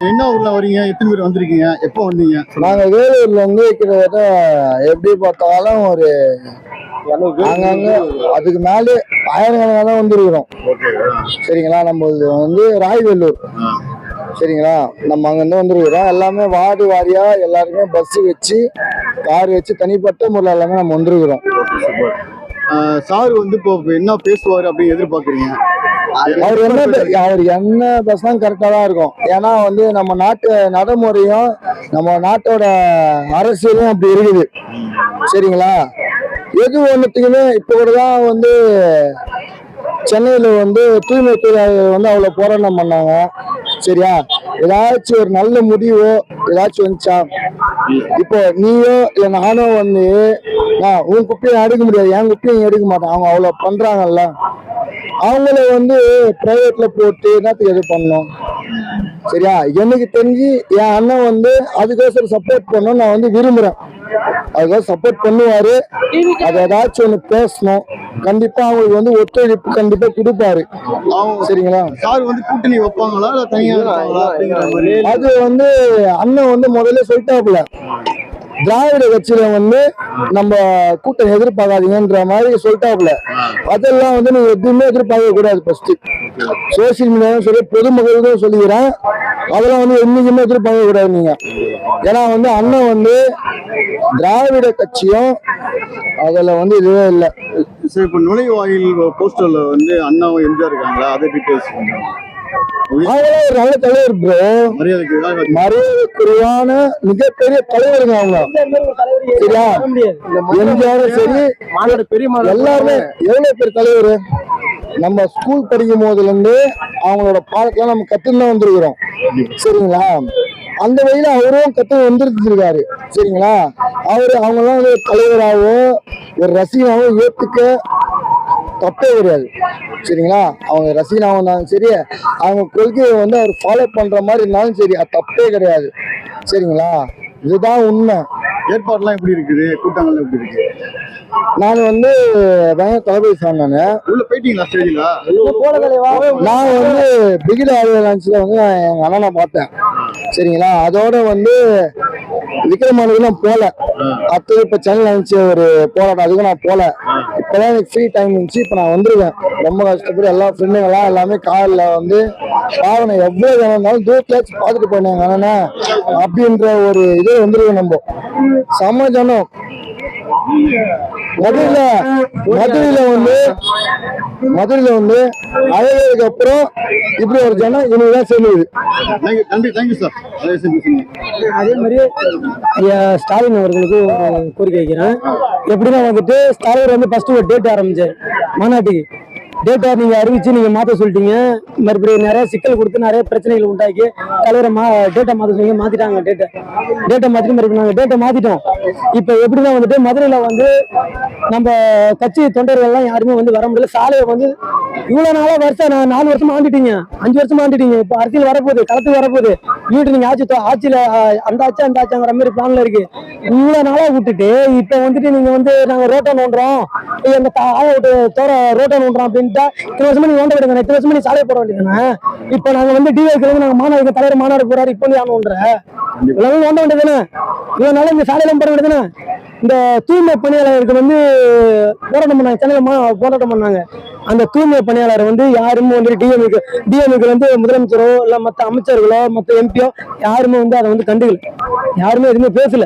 என்ன ஊர்ல வரீங்க? எத்தனை பேர் வந்திருக்கீங்க? எப்போ வந்தீங்க? நாங்க வேலூர்ல இருந்து கிட்டத்தட்ட எப்படி பார்த்தாலும் ஒரு அங்கங்க அதுக்கு மேலே ஆயிரக்கணக்கான தான் வந்துருக்கிறோம். சரிங்களா, நம்ம வந்து ராய்வேலூர். சரிங்களா, நம்ம அங்கிருந்து வந்துருக்கிறோம். எல்லாமே வார்டு வாரியா எல்லாருமே பஸ் வச்சு கார் வச்சு தனிப்பட்ட முறையில் எல்லாமே நம்ம வந்துருக்கிறோம். சார் வந்து இப்போ என்ன பேசுவாரு அப்படின்னு எதிர்பார்க்குறீங்க? அவர் என்ன பேசினாலும் கரெக்டா தான் இருக்கும். ஏன்னா வந்து நம்ம நாட்டு நடைமுறையும் நம்ம நாட்டோட அரசியலும் அப்படி இருக்குது. சரிங்களா, எது ஒன்றுத்துக்குமே இப்போ கூட தான் வந்து சென்னையில் வந்து தூய்மை தொழிலாளர்கள் வந்து அவ்வளோ போராட்டம் பண்ணாங்க. சரியா, ஏதாச்சும் ஒரு நல்ல முடிவோ ஏதாச்சும் வந்துச்சா? இப்போ நீயோ இல்லை நானோ வந்து உன் குப்பையும் எடுக்க முடியாது, என் குப்பையும் எடுக்க மாட்டேன். அவங்க அவ்வளோ பண்றாங்கல்ல, அவங்கள வந்து பிரைவேட்ல போட்டு என்னத்துக்கு எது பண்ணணும்? சரியா, எனக்கு தெரிஞ்சு என் அண்ணன் வந்து அதுக்கோசரம் சப்போர்ட் பண்ணணும் நான் வந்து விரும்புறேன். அதுக்கோசரம் சப்போர்ட் பண்ணுவாரு. அது ஏதாச்சும் ஒன்று பேசணும், கண்டிப்பா அவங்களுக்கு வந்து ஒத்துழைப்பு கண்டிப்பா கொடுப்பாரு. சரிங்களா, சார் வந்து கூட்டணி வைப்பாங்களா இல்ல தனியா இருப்பாங்களா அப்படிங்கிற மாதிரி அது வந்து அண்ணன் வந்து முதல்ல சொல்லிட்டாப்புல, திராவிட கட்சியில வந்து நம்ம கூட்டம் எதிர்பார்க்காதீங்கன்ற மாதிரி சொல்லிட்டாப்புல. அதெல்லாம் வந்து நீங்க எதுவுமே எதிர்பார்க்க கூடாது. ஃபர்ஸ்ட் சோசியல் மீடியாவும் சொல்லி பொதுமக்களுக்கும் சொல்லிக்கிறேன், அதெல்லாம் வந்து என்னைக்குமே எதிர்பார்க்க கூடாது நீங்க. ஏன்னா வந்து அண்ணன் வந்து திராவிட கட்சியும் அதுல வந்து இதுவே இல்லை. சரி, இப்போ நுழைவாயில் போஸ்டர்ல வந்து அண்ணாவும் எம்ஜிஆர் இருக்காங்களா, அதை டீட்டெயில்ஸ் ஒரு நல்ல தலைவர் ப்ரோ, மரியாதைக்குரியான மிகப்பெரிய தலைவருங்க அவங்க. சரியா, எம்ஜிஆரும் சரி எல்லாருமே எவ்வளவு பெரிய தலைவர். நம்ம ஸ்கூல் படிக்கும் போதுல இருந்து அவங்களோட பாடத்தெல்லாம் நம்ம கத்துன்னு வந்துருக்கிறோம். சரிங்களா, அந்த வழியில அவரும் கத்து வந்துருக்காரு. சரிங்களா, அவங்கெல்லாம் வந்து தலைவராகவோ ஒரு ரசிகனாகவும் ஏத்துக்க தப்பே கிடையாது. சரிங்களா, அவங்க ரசிகனாகவும் இருந்தாலும் சரி, அவங்க கொள்கையை வந்து அவர் ஃபாலோ பண்ற மாதிரி இருந்தாலும் சரி, அது தப்பே கிடையாது. சரிங்களா, இதுதான் உண்மை. ஏற்பாடுலாம் எப்படி இருக்குது? கூட்டங்கள் எப்படி இருக்கு? நான் வந்து தளபதி சார், நான் உள்ள போயிட்டீங்களா ஸ்டேஜ்ல? நான் வந்து பிகில் ஆடியன்ஸ்ல வந்து எங்க அண்ணனை பார்த்தேன். சரிங்களா, அதோட வந்து விக்ரமானுக்கு போல, அடுத்தது இப்ப சென்னையில் இருந்துச்சு ஒரு போராட்டம், அதுக்கு நான் போல. இப்பதான் எனக்கு ஃப்ரீ டைம் இருந்துச்சு, இப்ப நான் வந்துருவேன். ரொம்ப கஷ்டப்பட்டு எல்லா ஃப்ரெண்டுங்களாம் எல்லாமே கார்ல வந்து பாவனை எவ்வளவு வேணும்னாலும் தூரத்துல பார்த்துட்டு போனாங்க அண்ணா அப்படின்ற ஒரு இதே வந்துருவேன். நம்ம சமாஜனம் மதுரையில வந்து அழகருக்கு அப்புறம் இப்படி ஒரு ஜனம் இவனுதான் சொல்லுது. அதே மாதிரி ஸ்டாலின் அவர்களுக்கு கோரிக்கை வைக்கிறேன். எப்படின்னா வந்துட்டு ஸ்டாலின் வந்து ஃபர்ஸ்ட் ஒரு டேட் ஆரம்பிச்சாரு மாநாட்டுக்கு. டேட்டா நீங்க அறிவிச்சு நீங்க மாத்த சொல்லிட்டீங்க, மறுபடியும் நிறைய சிக்கல் கொடுத்து நிறைய பிரச்சனைகள் உண்டாக்கி தலைவரை டேட்டா மாத்த சொன்னீங்க, மாத்திட்டாங்க. டேட்டா மாத்திட்டு மறுபடியும் நாங்க டேட்டா மாத்திட்டோம். இப்ப எப்படின்னா வந்துட்டு மதுரையில வந்து நம்ம கட்சி தொண்டர்கள் எல்லாம் யாருமே வந்து வர முடியல. சாலையை வந்து இவ்வளவு நாளா வருஷம் 4 வருஷமா ஆண்டுட்டீங்க, 5 வருஷமா ஆண்டுட்டீங்க. இப்ப அரசியல் வரப்போகுது, களத்துக்கு வரப்போகுது. வீட்டு நீங்க ஆட்சியில அந்த ஆச்சாங்கிற மாதிரி பிளான்ல இருக்கு. இவ்வளவு நாளா விட்டுட்டு இப்ப வந்துட்டு நீங்க வந்து நாங்க ரோட்டை நோண்டுறோம், எங்க ரோட்டை நோண்டுறோம் அப்படின்ட்டு இத்தனை வருஷமா நீங்க நோண்ட விடுங்க, இத்தனை வருஷமா நீ சாலையை போட வேண்டியதுதானே. இப்ப நாங்க வந்து டிவைக்கு நாங்க மாநாடு தலைவர் மாநாடு போறாரு, இப்ப நீ நோண்டுற இவ்வளவு நோண்ட வேண்டியதுதானே. இவ்வளவு நாளா இந்த சாலையெல்லாம் போட வேண்டியதுதானே. இந்த தூய்மை பணியாளருக்கு வந்து போராட்டம் பண்ணாங்க, சென்னையில போராட்டம் பண்ணாங்க. அந்த தூய்மை பணியாளர் வந்து யாருமே வந்து டிஎம்க்கு வந்து முதலமைச்சரோ இல்ல மற்ற அமைச்சர்களோ மற்ற எம்பியோ யாருமே வந்து அதை வந்து கண்டுக்கல, யாருமே எதுவுமே பேசல.